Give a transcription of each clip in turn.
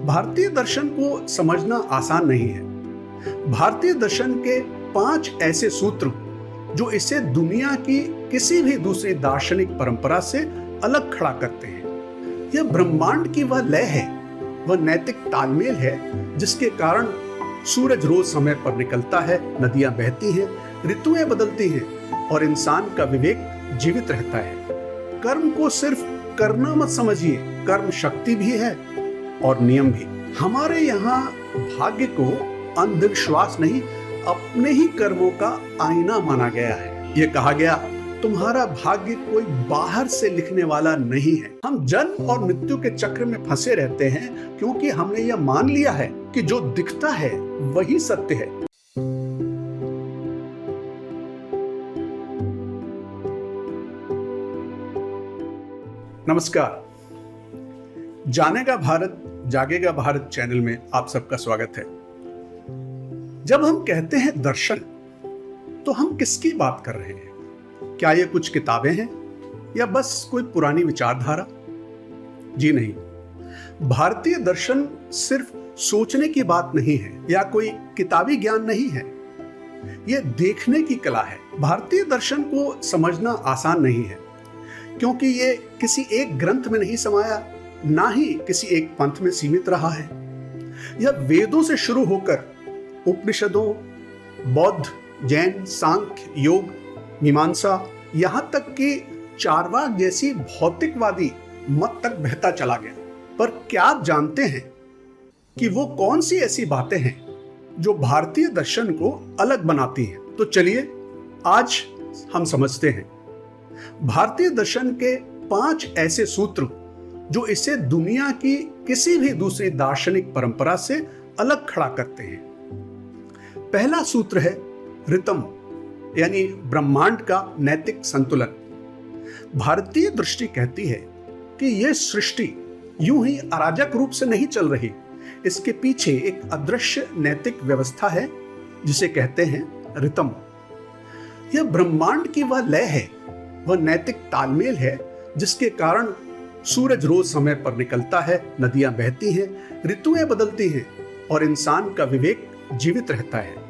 भारतीय दर्शन को समझना आसान नहीं है। भारतीय दर्शन के 5 ऐसे सूत्र जो इसे दुनिया की किसी भी दूसरी दार्शनिक परंपरा से अलग खड़ा करते हैं। यह ब्रह्मांड की वह लय है, वह नैतिक तालमेल है जिसके कारण सूरज रोज समय पर निकलता है, नदियां बहती हैं, ऋतुएं बदलती हैं और इंसान का विवेक जीवित रहता है। कर्म को सिर्फ करना मत समझिए, कर्म शक्ति भी है और नियम भी। हमारे यहाँ भाग्य को अंधविश्वास नहीं, अपने ही कर्मों का आईना माना गया है। ये कहा गया, तुम्हारा भाग्य कोई बाहर से लिखने वाला नहीं है। हम जन्म और मृत्यु के चक्र में फंसे रहते हैं क्योंकि हमने यह मान लिया है कि जो दिखता है वही सत्य है। नमस्कार, जानेगा भारत जागेगा भारत चैनल में आप सबका स्वागत है। जब हम कहते हैं दर्शन, तो हम किसकी बात कर रहे हैं? क्या ये कुछ किताबें हैं या बस कोई पुरानी विचारधारा? जी नहीं, भारतीय दर्शन सिर्फ सोचने की बात नहीं है या कोई किताबी ज्ञान नहीं है, ये देखने की कला है। भारतीय दर्शन को समझना आसान नहीं है क्योंकि ये किसी एक ग्रंथ में नहीं समाया, ना ही किसी एक पंथ में सीमित रहा है। यह वेदों से शुरू होकर उपनिषदों, बौद्ध, जैन, सांख्य, योग, मीमांसा, यहां तक कि चारवाक जैसी भौतिकवादी मत तक बहता चला गया। पर क्या आप जानते हैं कि वो कौन सी ऐसी बातें हैं जो भारतीय दर्शन को अलग बनाती हैं? तो चलिए आज हम समझते हैं भारतीय दर्शन के 5 ऐसे सूत्र जो इसे दुनिया की किसी भी दूसरी दार्शनिक परंपरा से अलग खड़ा करते हैं। पहला सूत्र है ऋतम, यानी ब्रह्मांड का नैतिक संतुलन। भारतीय दृष्टि कहती है कि यह सृष्टि यूं ही अराजक रूप से नहीं चल रही, इसके पीछे एक अदृश्य नैतिक व्यवस्था है जिसे कहते हैं ऋतम। यह ब्रह्मांड की वह लय है, वह नैतिक तालमेल है जिसके कारण सूरज रोज समय पर निकलता है, नदियां बहती हैं, ऋतुएं बदलती हैं और इंसान का विवेक जीवित रहता है।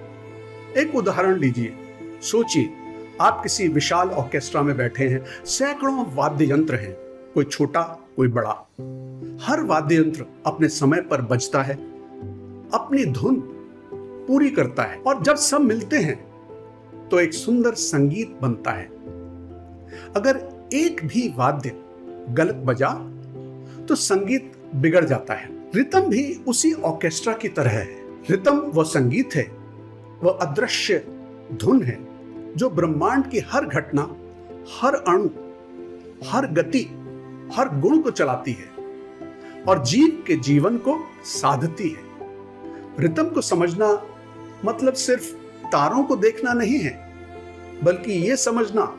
एक उदाहरण लीजिए, सोचिए आप किसी विशाल ऑर्केस्ट्रा में बैठे हैं, सैकड़ों वाद्य यंत्र हैं, कोई छोटा कोई बड़ा। हर वाद्य यंत्र अपने समय पर बजता है, अपनी धुन पूरी करता है और जब सब मिलते हैं तो एक सुंदर संगीत बनता है। अगर एक भी वाद्य गलत बजा तो संगीत बिगड़ जाता है। रिदम भी उसी ऑर्केस्ट्रा की तरह है। रिदम वह संगीत है, वह अदृश्य धुन है जो ब्रह्मांड की हर घटना, हर अणु, हर गति, हर गुण को चलाती है और जीव के जीवन को साधती है। रिदम को समझना मतलब सिर्फ तारों को देखना नहीं है, बल्कि यह समझना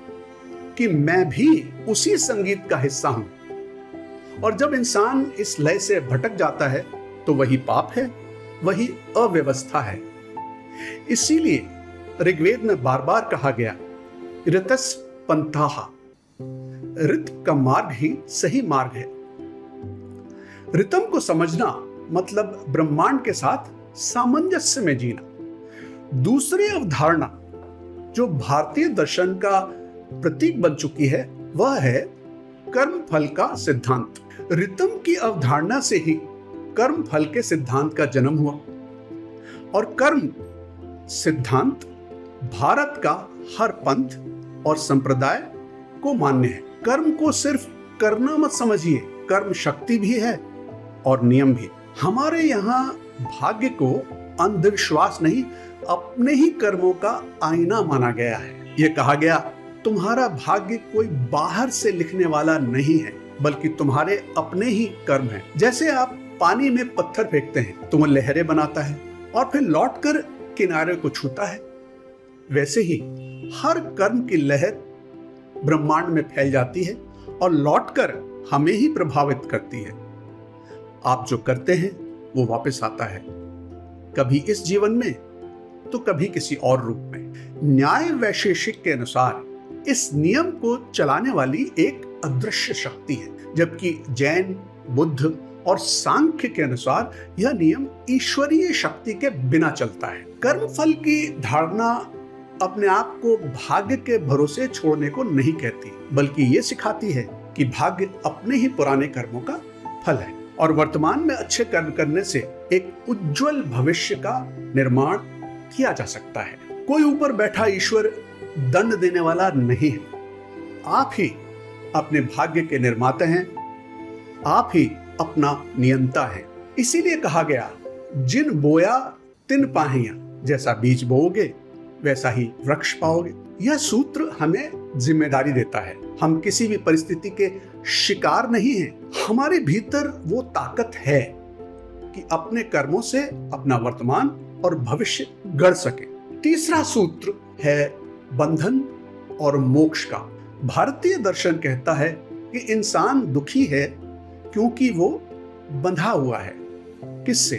कि मैं भी उसी संगीत का हिस्सा हूं। और जब इंसान इस लय से भटक जाता है तो वही पाप है, वही अव्यवस्था है। इसीलिए ऋग्वेद में बार बार कहा गया, ऋतस् पंथाः, ऋत का मार्ग ही सही मार्ग है। ऋतम को समझना मतलब ब्रह्मांड के साथ सामंजस्य में जीना। दूसरी अवधारणा जो भारतीय दर्शन का प्रतीक बन चुकी है वह है कर्म फल का सिद्धांत। ऋतम की अवधारणा से ही कर्म फल के सिद्धांत का जन्म हुआ और कर्म सिद्धांत भारत का हर पंथ और संप्रदाय को मान्य है। कर्म को सिर्फ करना मत समझिए, कर्म शक्ति भी है और नियम भी। हमारे यहाँ भाग्य को अंधविश्वास नहीं, अपने ही कर्मों का आईना माना गया है। ये कहा गया, तुम्हारा भाग्य कोई बाहर से लिखने वाला नहीं है, बल्कि तुम्हारे अपने ही कर्म हैं। जैसे आप पानी में पत्थर फेंकते हैं तो वह लहरें बनाता है और फिर लौटकर किनारे को छूता है, वैसे ही हर कर्म की लहर ब्रह्मांड में फैल जाती है और लौटकर हमें ही प्रभावित करती है। आप जो करते हैं वो वापस आता है, कभी इस जीवन में तो कभी किसी और रूप में। न्याय वैशेषिक के अनुसार इस नियम को चलाने वाली एक अदृश्य शक्ति है, जबकि जैन, बुद्ध और सांख्य के अनुसार यह नियम ईश्वरीय शक्ति के बिना चलता है। कर्मफल की धारणा अपने आप को भाग्य के भरोसे छोड़ने को नहीं कहती, बल्कि ये सिखाती है कि भाग्य अपने ही पुराने कर्मों का फल है और वर्तमान में अच्छे कर्म करने से एक उज्जवल भविष्य का निर्माण किया जा सकता है। कोई ऊपर बैठा ईश्वर दंड देने वाला नहीं है। आप ही अपने भाग्य के निर्माता हैं, आप ही अपना नियंता है। इसीलिए कहा गया, जिन बोया तिन पाहिया, जैसा बीज बोओगे वैसा ही वृक्ष पाओगे। यह सूत्र हमें जिम्मेदारी देता है। हम किसी भी परिस्थिति के शिकार नहीं हैं। हमारे भीतर वो ताकत है कि अपने कर्मों से अपना वर्तमान और भविष्य गढ़ सके। तीसरा सूत्र है बंधन और मोक्ष का। भारतीय दर्शन कहता है कि इंसान दुखी है क्योंकि वो बंधा हुआ है। किससे?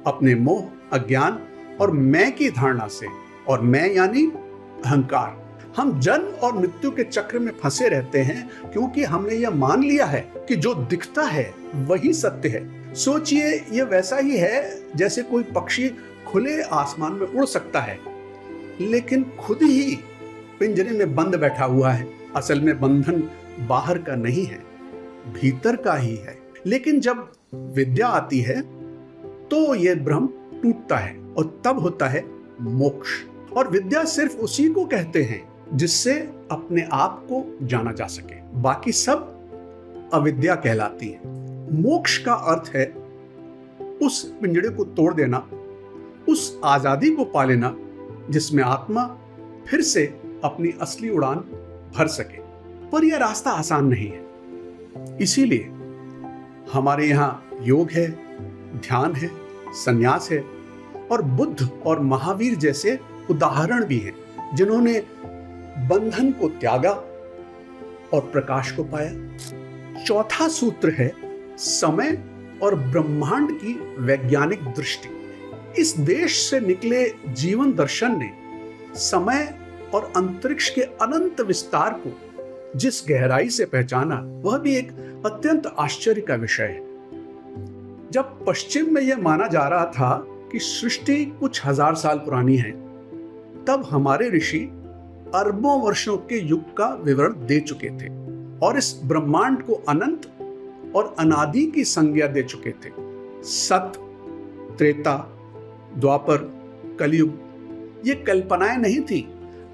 अपने मोह, अज्ञान और मैं की धारणा से। और मैं यानी अहंकार। हम जन्म और मृत्यु के चक्र में फंसे रहते हैं क्योंकि हमने यह मान लिया है कि जो दिखता है वही सत्य है। सोचिए, यह वैसा ही है जैसे कोई पक्षी खुले आसमान में उड़ सकता है लेकिन खुद ही पिंजरे में बंद बैठा हुआ है। असल में बंधन बाहर का नहीं है, भीतर का ही है। लेकिन जब विद्या आती है तो यह भ्रम टूटता है और तब होता है मोक्ष। और विद्या सिर्फ उसी को कहते हैं जिससे अपने आप को जाना जा सके। बाकी सब अविद्या कहलाती है। मोक्ष का अर्थ है उस पिंजड़े को तोड़ देना, उस आजादी को पा लेना जिसमें आत्मा फिर से अपनी असली उड़ान भर सके। पर यह रास्ता आसान नहीं है। इसीलिए हमारे यहाँ योग है, ध्यान है, संन्यास है और बुद्ध और महावीर जैसे उदाहरण भी हैं जिन्होंने बंधन को त्यागा और प्रकाश को पाया। चौथा सूत्र है समय और ब्रह्मांड की वैज्ञानिक दृष्टि। इस देश से निकले जीवन दर्शन ने समय और अंतरिक्ष के अनंत विस्तार को जिस गहराई से पहचाना, वह भी एक अत्यंत आश्चर्य का विषय है। जब पश्चिम में यह माना जा रहा था कि सृष्टि कुछ हजार साल पुरानी है, तब हमारे ऋषि अरबों वर्षों के युग का विवरण दे चुके थे और इस ब्रह्मांड को अनंत और अनादि की संज्ञा दे चुके थे। सत, त्रेता, द्वापर, कलयुग ये कल्पनाएं नहीं थी,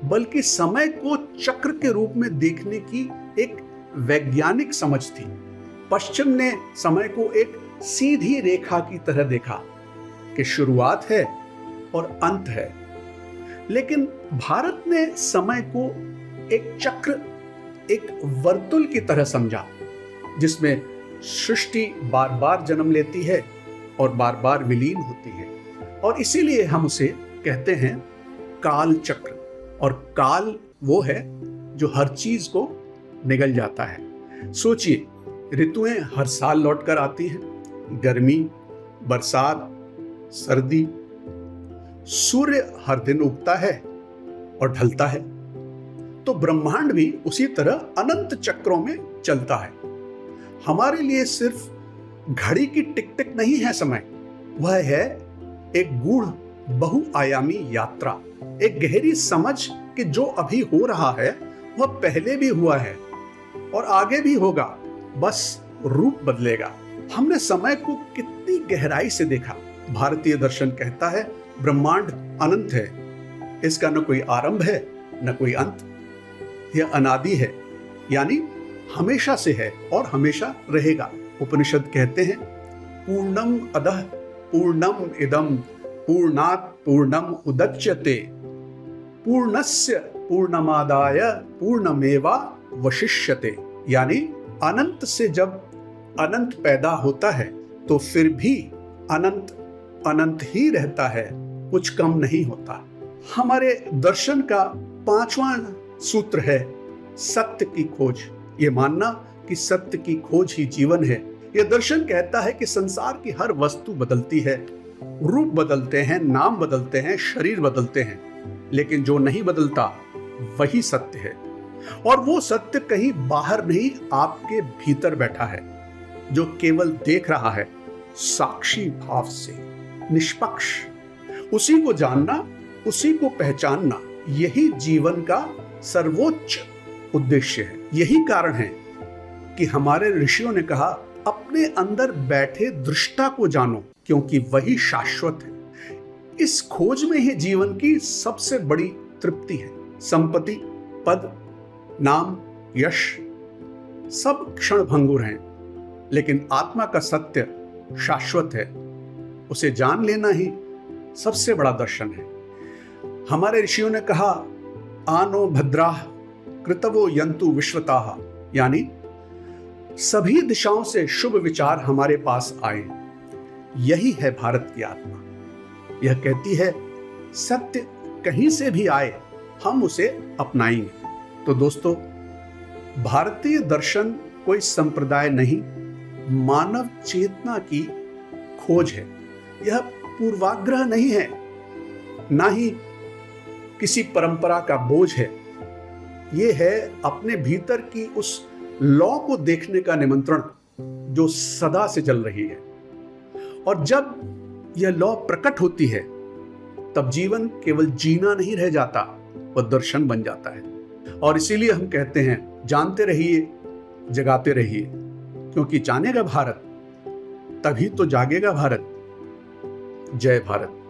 बल्कि समय को चक्र के रूप में देखने की एक वैज्ञानिक समझ थी। पश्चिम ने समय को एक सीधी रेखा की तरह देखा कि शुरुआत है और अंत है, लेकिन भारत ने समय को एक चक्र, एक वर्तुल की तरह समझा जिसमें सृष्टि बार बार जन्म लेती है और बार बार विलीन होती है। और इसीलिए हम उसे कहते हैं काल चक्र। और काल वो है जो हर चीज को निगल जाता है। सोचिए, ऋतुएं हर साल लौट कर आती हैं, गर्मी, बरसात, सर्दी। सूर्य हर दिन उगता है और ढलता है। तो ब्रह्मांड भी उसी तरह अनंत चक्रों में चलता है। हमारे लिए सिर्फ घड़ी की टिक टिक नहीं है समय, वह है एक गूढ़ बहुआयामी यात्रा, एक गहरी समझ कि जो अभी हो रहा है वह पहले भी हुआ है और आगे भी होगा, बस रूप बदलेगा। हमने समय को कितनी गहराई से देखा। भारतीय दर्शन कहता है ब्रह्मांड अनंत है, इसका न कोई आरंभ है न कोई अंत। यह अनादि है, यानी हमेशा से है और हमेशा रहेगा। उपनिषद कहते हैं पूर्णम अदः पूर्णम इदम पूर्णात् पूर्णम उदच्यते पूर्णस्य पूर्णमादाय पूर्णमेवा वशिष्यते। यानी अनंत से जब अनंत पैदा होता है तो फिर भी अनंत अनंत ही रहता है, कुछ कम नहीं होता। हमारे दर्शन का पांचवां सूत्र है सत्य की खोज। ये मानना कि सत्य की खोज ही जीवन है। यह दर्शन कहता है कि संसार की हर वस्तु बदलती है, रूप बदलते हैं, नाम बदलते हैं, शरीर बदलते हैं, लेकिन जो नहीं बदलता वही सत्य है। और वो सत्य कहीं बाहर नहीं, आपके भीतर बैठा है। जो केवल देख रहा है साक्षी भाव से, निष्पक्ष। उसी को जानना, उसी को पहचानना, यही जीवन का सर्वोच्च उद्देश्य है। यही कारण है कि हमारे ऋषियों ने कहा, अपने अंदर बैठे दृष्टा को जानो, क्योंकि वही शाश्वत है। इस खोज में ही जीवन की सबसे बड़ी तृप्ति है। संपत्ति, पद, नाम, यश सब क्षण भंगुर हैं, लेकिन आत्मा का सत्य शाश्वत है। उसे जान लेना ही सबसे बड़ा दर्शन है। हमारे ऋषियों ने कहा, आनो भद्राः कृतवो यन्तु विश्वताः, यानी सभी दिशाओं से शुभ विचार हमारे पास आए। यही है भारत की आत्मा। यह कहती है, सत्य कहीं से भी आए, हम उसे अपनाएंगे। तो दोस्तों, भारतीय दर्शन कोई संप्रदाय नहीं, मानव चेतना की खोज है। यह पूर्वाग्रह नहीं है, ना ही किसी परंपरा का बोझ है। यह है अपने भीतर की उस लौ को देखने का निमंत्रण जो सदा से चल रही है। और जब यह लौ प्रकट होती है, तब जीवन केवल जीना नहीं रह जाता, वह दर्शन बन जाता है। और इसीलिए हम कहते हैं, जानते रहिए, जगाते रहिए, क्योंकि जानेगा भारत तभी तो जागेगा भारत। जय भारत।